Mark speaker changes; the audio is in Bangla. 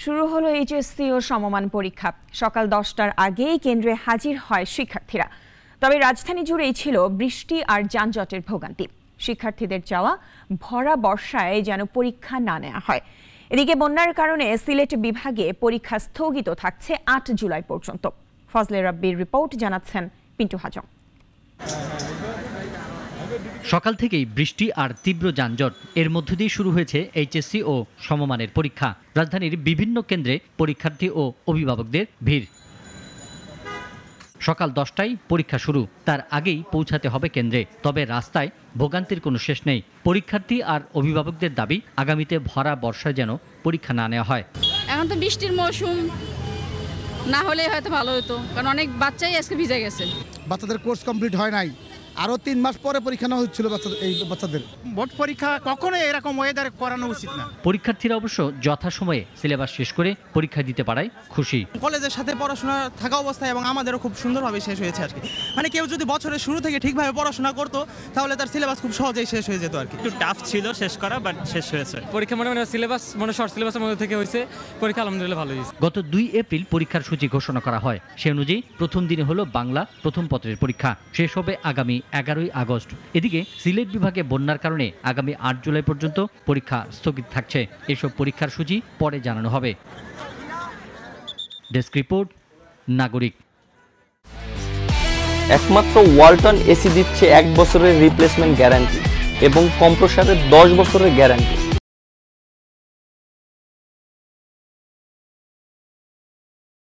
Speaker 1: শুরু হলো এইচএসসি ও সমমান পরীক্ষা। সকাল 10টার আগেই কেন্দ্রে হাজির হয় শিক্ষার্থীরা। তবে রাজধানী জুড়েই ছিল বৃষ্টি আর যানজটের ভোগান্তি। শিক্ষার্থীদের চাওয়া ভরা বর্ষায় যেন পরীক্ষা না নেওয়া হয়। এদিকে বন্যার কারণে সিলেট বিভাগে পরীক্ষা স্থগিত থাকছে 8 জুলাই পর্যন্ত। ফজলে রাব্বির রিপোর্ট, জানাচ্ছেন পিন্টু হাজং।
Speaker 2: সকাল থেকেই বৃষ্টি আর তীব্র যানজট, এর মধ্য দিয়ে শুরু হয়েছে এইচএসসি ও সমমানের পরীক্ষা। রাজধানীর বিভিন্ন কেন্দ্রে পরীক্ষার্থী ও অভিভাবকদের ভিড়। সকাল 10টায় পরীক্ষা শুরু, তার আগেই পৌঁছাতে হবে কেন্দ্রে। তবে রাস্তায় ভোগান্তির কোনো শেষ নেই। পরীক্ষার্থী আর অভিভাবকদের দাবি, আগামীতে ভরা বর্ষায় যেন পরীক্ষা না নেওয়া হয়।
Speaker 3: এখন তো বৃষ্টির মৌসুম, না হলে হয়তো ভালো হতো, কারণ অনেক বাচ্চাই আজকে ভিজে গেছে।
Speaker 4: বাচ্চাদের কোর্স কমপ্লিট হয় নাই, আরো 3 মাস পরে পরীক্ষা নেওয়া হচ্ছিল বাচ্চাদের।
Speaker 5: বোর্ড পরীক্ষা কখনো এরকম ওয়েদারে করানো উচিত না।
Speaker 2: পরীক্ষার্থীরা অবশ্য যথাসময়ে সিলেবাস শেষ করে পরীক্ষা দিতে পারায় খুশি।
Speaker 6: কলেজের সাথে পড়াশোনা থাকা অবস্থায় এবং আমাদেরও খুব সুন্দরভাবে শেষ হয়েছে আজকে। মানে কেউ যদি বছরের শুরু থেকে ঠিকভাবে পড়াশোনা করতো তাহলে তার সিলেবাস খুব সহজেই শেষ হয়ে যেত আর কি।
Speaker 7: একটু টাফ ছিল শেষ করা, বাট শেষ হয়েছে।
Speaker 8: পরীক্ষা সিলেবাস শর্ট সিলেবাসের মধ্যে থেকে হয়েছে। পরীক্ষা আলহামদুলিল্লাহ ভালো হয়েছে।
Speaker 2: গত 2 এপ্রিল পরীক্ষার সূচি ঘোষণা করা হয়। সে অনুযায়ী প্রথম দিনে হলো বাংলা প্রথম পত্রের পরীক্ষা, শেষ হবে আগামী 11ই আগস্ট। এদিকে সিলেট বিভাগে বন্যার কারণে আগামী 8 জুলাই পর্যন্ত পরীক্ষা স্থগিত থাকছে। এসব পরীক্ষার সূচি পরে জানানো হবে। ডেস্ক রিপোর্ট, নাগরিক।
Speaker 9: একমাত্র ওয়ালটন এসি দিচ্ছে 1 বছরের রিপ্লেসমেন্ট গ্যারান্টি এবং কম্প্রেসারের 10 বছরের গ্যারান্টি।